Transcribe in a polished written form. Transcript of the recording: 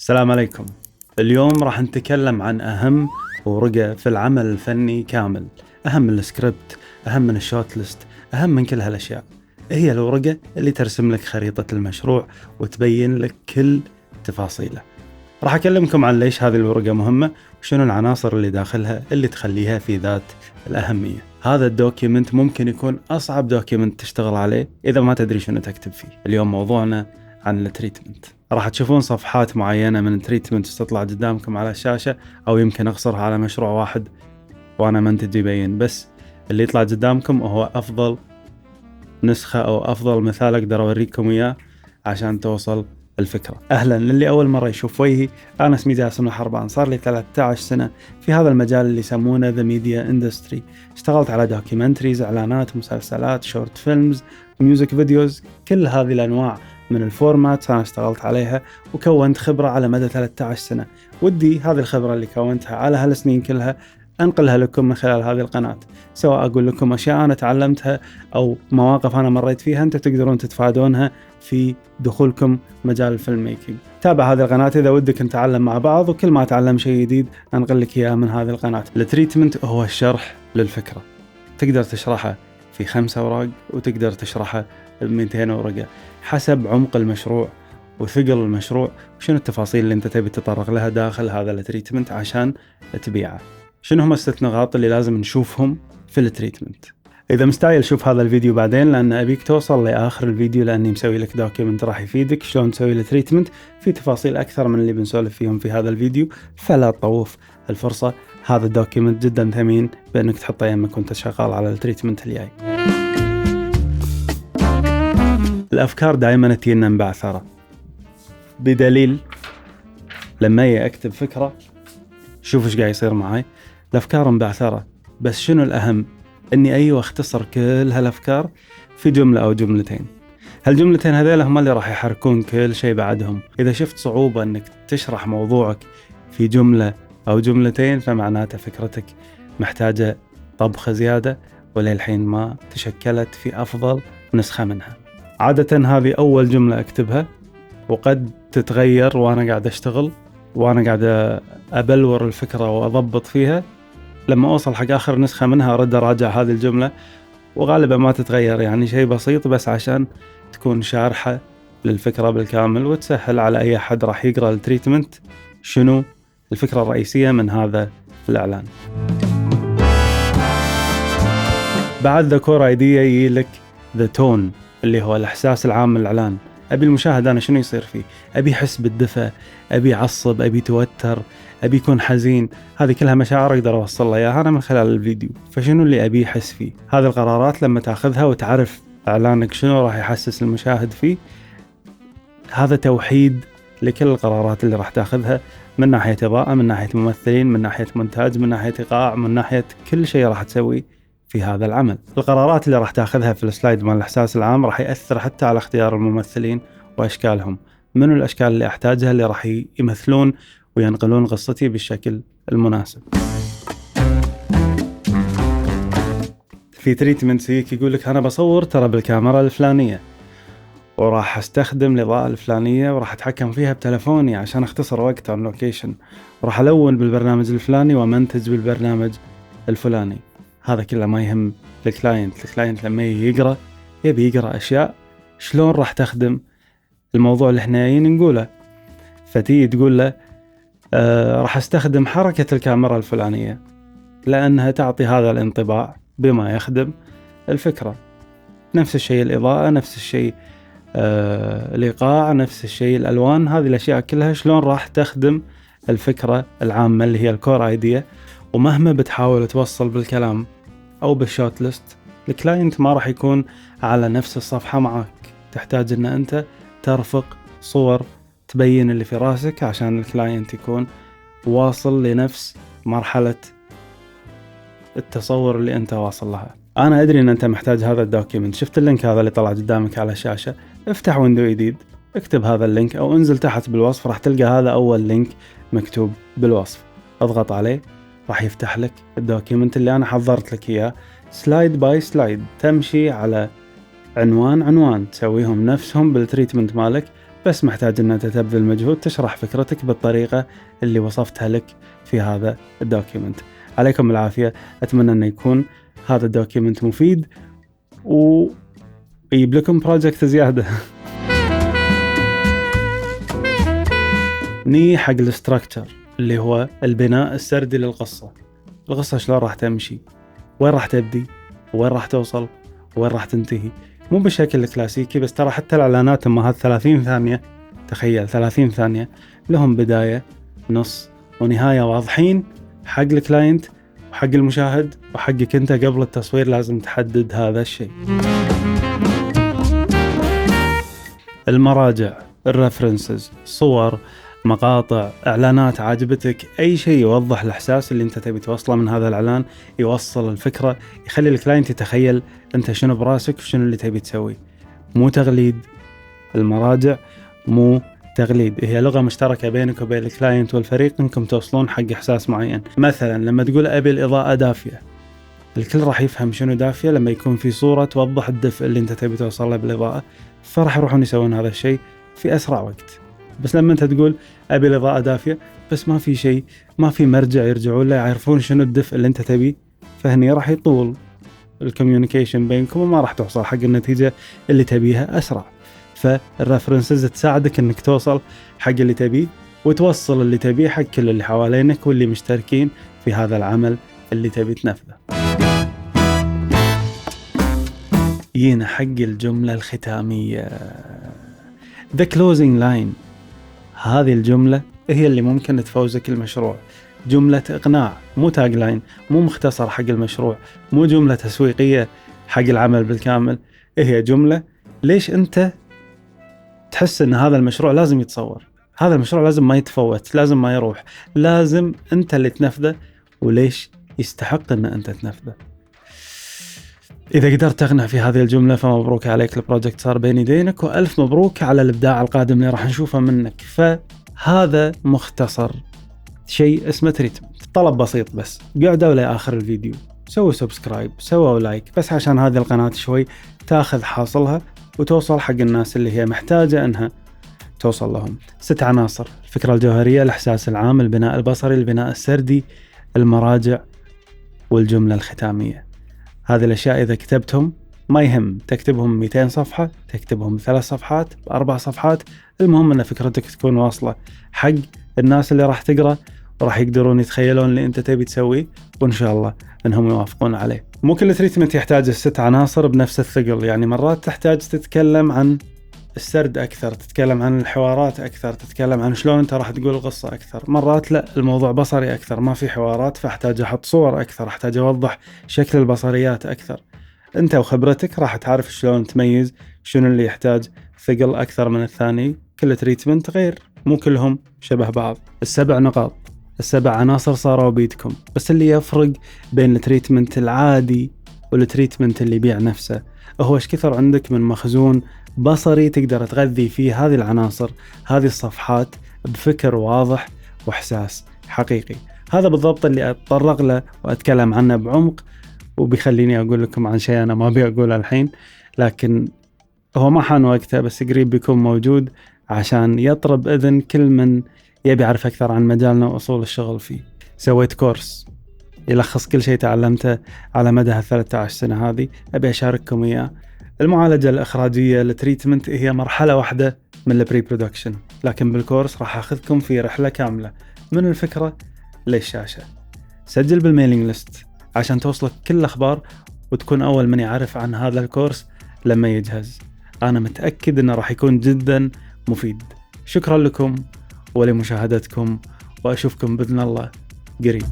السلام عليكم. اليوم راح نتكلم عن أهم ورقة في العمل الفني كامل، أهم من السكريبت، أهم من الشوت ليست، أهم من كل هالأشياء. هي الورقة اللي ترسم لك خريطة المشروع وتبين لك كل تفاصيله. راح أكلمكم عن ليش هذه الورقة مهمة وشنو العناصر اللي داخلها اللي تخليها في ذات الأهمية. هذا الدوكيمنت ممكن يكون أصعب دوكيمنت تشتغل عليه إذا ما تدري شنو تكتب فيه. اليوم موضوعنا عن التريتمنت. راح تشوفون صفحات معينة من التريتمنت تطلع قدامكم على الشاشة، أو يمكن أقصرها على مشروع واحد وأنا منتج يبين، بس اللي يطلع قدامكم هو أفضل نسخة أو أفضل مثال أقدر أوريكم إياه عشان توصل الفكرة. أهلا للي أول مرة يشوف وجهي، أنا اسمي جاسم الحربان، صار لي 13 سنة في هذا المجال اللي يسمونه The Media Industry. اشتغلت على دوكيومنتريز، إعلانات، مسلسلات، شورت فيلمز، ميوزك فيديوز، كل هذه الأنواع من الفورمات أنا اشتغلت عليها وكونت خبرة على مدى 13 سنة. ودي هذه الخبرة اللي كونتها على هالسنين كلها أنقلها لكم من خلال هذه القناة، سواء أقول لكم أشياء أنا تعلمتها أو مواقف أنا مريت فيها أنتم تقدرون تتفادونها في دخولكم مجال الفيلم ميكينج. تابع هذه القناة إذا ودك نتعلم مع بعض، وكل ما أتعلم شيء جديد أنقل لك إياه من هذه القناة. التريتمنت هو الشرح للفكرة، تقدر تشرحها في 5 أوراق وتقدر تشرحها ب200 ورقة حسب عمق المشروع وثقل المشروع وشنو التفاصيل اللي أنت تبي تطرق لها داخل هذا التريتمنت عشان تبيعه. شنو هم 6 نقاط اللي لازم نشوفهم في التريتمنت. إذا مستعجل شوف هذا الفيديو بعدين، لأن أبيك توصل لآخر الفيديو، لأني مسوي لك دوكيمنت راح يفيدك شلون تسوي التريتمنت في تفاصيل أكثر من اللي بنسولف فيهم في هذا الفيديو، فلا تطوف الفرصة. هذا الدوكيمنت جدا ثمين بأنك تحطه يمك وانت شغال على التريتمنت الجاي. الأفكار دائما تجينا مبعثرة، بدليل لما أكتب فكرة شوف ايش قاعد يصير معي. الأفكار مبعثرة، بس شنو الأهم؟ أني أختصر كل هالأفكار في جملة أو جملتين. هالجملتين هذيلا هم اللي راح يحركون كل شيء بعدهم. إذا شفت صعوبة أنك تشرح موضوعك في جملة أو جملتين فمعناته فكرتك محتاجة طبخة زيادة، وللحين ما تشكلت في أفضل نسخة منها. عادة هذه أول جملة أكتبها، وقد تتغير وأنا قاعد أشتغل وأنا قاعد أبلور الفكرة وأضبط فيها. لما أوصل حق آخر نسخة منها أرد أراجع هذه الجملة، وغالبا ما تتغير، يعني شيء بسيط بس عشان تكون شارحة للفكرة بالكامل وتسهل على أي حد راح يقرأ التريتمنت شنو الفكرة الرئيسية من هذا الإعلان. بعد the core idea يجيلك the tone اللي هو الإحساس العام من الإعلان. أبي المشاهد أنا شنو يصير فيه؟ أبي يحس بالدفء، أبي يعصب، أبي توتر، أبي يكون حزين. هذه كلها مشاعر أقدر أوصل لها إياها أنا من خلال الفيديو. فشنو اللي أبي يحس فيه؟ هذه القرارات لما تأخذها وتعرف إعلانك شنو راح يحسس المشاهد فيه، هذا توحيد لكل القرارات اللي راح تأخذها، من ناحية إضاءة، من ناحية ممثلين، من ناحية مونتاج، من ناحية إيقاع، من ناحية كل شيء راح تسوي في هذا العمل. القرارات اللي راح تأخذها في السلايد مال الإحساس العام راح يأثر حتى على اختيار الممثلين وأشكالهم. منو الأشكال اللي أحتاجها اللي راح يمثلون وينقلون قصتي بالشكل المناسب. في تريتمنت يقول لك أنا بصور ترى بالكاميرا الفلانية، وراح استخدم الإضاءة الفلانية، وراح أتحكم فيها بتلفوني عشان أختصر وقت on location، وراح ألون بالبرنامج الفلاني ومنتج بالبرنامج الفلاني. هذا كله ما يهم الكلاينت لما يقرأ يبي يقرأ أشياء شلون راح تخدم الموضوع اللي احنا جايين نقوله. فتي تقول له راح استخدم حركة الكاميرا الفلانية لأنها تعطي هذا الانطباع بما يخدم الفكرة. نفس الشيء الإضاءة، نفس الشيء الإيقاع، نفس الشيء الألوان. هذه الأشياء كلها شلون راح تخدم الفكرة العامة اللي هي الكور ايديا. ومهما بتحاول توصل بالكلام أو بالشوت ليست، الكلاينت ما راح يكون على نفس الصفحة معك. تحتاج أن أنت ترفق صور تبين اللي في راسك عشان الكلاينت يكون واصل لنفس مرحلة التصور اللي أنت واصل لها. أنا أدري أن أنت محتاج هذا الدوكيمنت. شفت اللينك هذا اللي طلع قدامك على الشاشة؟ افتح ويندو جديد، اكتب هذا اللينك أو انزل تحت بالوصف، راح تلقى هذا أول لينك مكتوب بالوصف، اضغط عليه راح يفتح لك الدوكيمنت اللي أنا حضرت لك إياه سلايد باي سلايد. تمشي على عنوان تسويهم نفسهم بالتريتمنت مالك بس محتاج أن أنت تبذل مجهود تشرح فكرتك بالطريقة اللي وصفتها لك في هذا الدوكيمنت. عليكم العافية، أتمنى أن يكون هذا الدوكيمنت مفيد ويجيب لكم بروجكت زيادة. ني حق الاستراكتشر اللي هو البناء السردي للقصة. القصة شلون راح تمشي، وين راح تبدي، وين راح توصل، وين راح تنتهي، مو بشكل كلاسيكي. بس ترى حتى الإعلانات هذه 30 ثانية، تخيل 30 ثانية لهم بداية نص ونهاية واضحين حق الكلاينت وحق المشاهد وحقك أنت. قبل التصوير لازم تحدد هذا الشيء. المراجع، الريفرنسز، صور، مقاطع، إعلانات عاجبتك، أي شيء يوضح الإحساس اللي أنت تبي توصله من هذا الإعلان، يوصل الفكرة، يخلي الكلاينت يتخيل أنت شنو براسك وشنو اللي تبي تسوي. مو تغليد، المراجع مو تغليد، هي لغة مشتركة بينك وبين الكلاينت والفريق إنكم توصلون حق إحساس معين. مثلا لما تقول أبي الإضاءة دافية، الكل راح يفهم شنو دافية لما يكون في صورة توضح الدفء اللي أنت تبي توصله بالإضاءة، فراح يروحون يسوون هذا الشيء في أسرع وقت. بس لما أنت تقول أبي الإضاءة دافية بس ما في شيء، ما في مرجع يرجعون له يعرفون شنو الدفء اللي أنت تبي، فهني راح يطول الكوميونيكيشن بينكم وما راح توصل حق النتيجة اللي تبيها أسرع. فالرفرنسز تساعدك أنك توصل حق اللي تبيه وتوصل اللي تبيه حق كل اللي حوالينك واللي مشتركين في هذا العمل اللي تبي تنفذه. يينا حق الجملة الختامية، The closing line. هذه الجملة هي اللي ممكن تفوزك المشروع. جملة إقناع، مو تاج لاين، مو مختصر حق المشروع، مو جملة تسويقية حق العمل بالكامل. هي جملة ليش أنت تحس أن هذا المشروع لازم يتصور، هذا المشروع لازم ما يتفوت، لازم ما يروح، لازم أنت اللي تنفذه، وليش يستحق أن أنت تنفذه. إذا قدرت تقنع في هذه الجملة فمبروك عليك، البروجكت صار بين يدينك، وألف مبروك على الإبداع القادم اللي راح نشوفه منك. فهذا مختصر شيء اسمه تريتمنت. طلب بسيط بس، قعدوا لآخر الفيديو، سووا سبسكرايب، سووا لايك، بس عشان هذه القناة شوي تاخذ حاصلها وتوصل حق الناس اللي هي محتاجة أنها توصل لهم. 6 عناصر: الفكرة الجوهرية، الإحساس العام، البناء البصري، البناء السردي، المراجع، والجملة الختامية. هذه الأشياء إذا كتبتهم ما يهم تكتبهم 200 صفحة، تكتبهم 3 صفحات، 4 صفحات، المهم أن فكرتك تكون واصلة حق الناس اللي راح تقرأ وراح يقدرون يتخيلون اللي أنت تبي تسويه، وإن شاء الله أنهم يوافقون عليه. مو كل تريتمنت يحتاج 6 عناصر بنفس الثقل، يعني مرات تحتاج تتكلم عن السرد أكثر، تتكلم عن الحوارات أكثر، تتكلم عن شلون أنت راح تقول القصة أكثر. مرات لا، الموضوع بصري أكثر، ما في حوارات، فاحتاج أحط صور أكثر، احتاج أوضح شكل البصريات أكثر. أنت وخبرتك راح تعرف شلون تميز شنو اللي يحتاج ثقل أكثر من الثاني. كل تريتمنت غير، مو كلهم شبه بعض. 7 نقاط، 7 عناصر صاروا بيدكم. بس اللي يفرق بين التريتمنت العادي والتريتمنت اللي يبيع نفسه هو ايش كثر عندك من مخزون بصري تقدر تغذي فيه هذه العناصر، هذه الصفحات، بفكر واضح واحساس حقيقي. هذا بالضبط اللي اتطرق له واتكلم عنه بعمق، وبيخليني اقول لكم عن شيء انا ما ابي اقوله الحين، لكن هو ما حان وقته، بس قريب بيكون موجود عشان يطرب اذن كل من يبي يعرف اكثر عن مجالنا واصول الشغل فيه. سويت كورس يلخص كل شيء تعلمته على مدى 13 سنة هذه، أبي أشارككم إياه. المعالجة الإخراجية التريتمنت هي مرحلة واحدة من البري برودكشن، لكن بالكورس راح أخذكم في رحلة كاملة من الفكرة للشاشة. سجل بالميلينج ليست عشان توصلك كل الأخبار وتكون أول من يعرف عن هذا الكورس لما يجهز. أنا متأكد أنه راح يكون جدا مفيد. شكرا لكم ولمشاهدتكم، وأشوفكم بإذن الله قريب.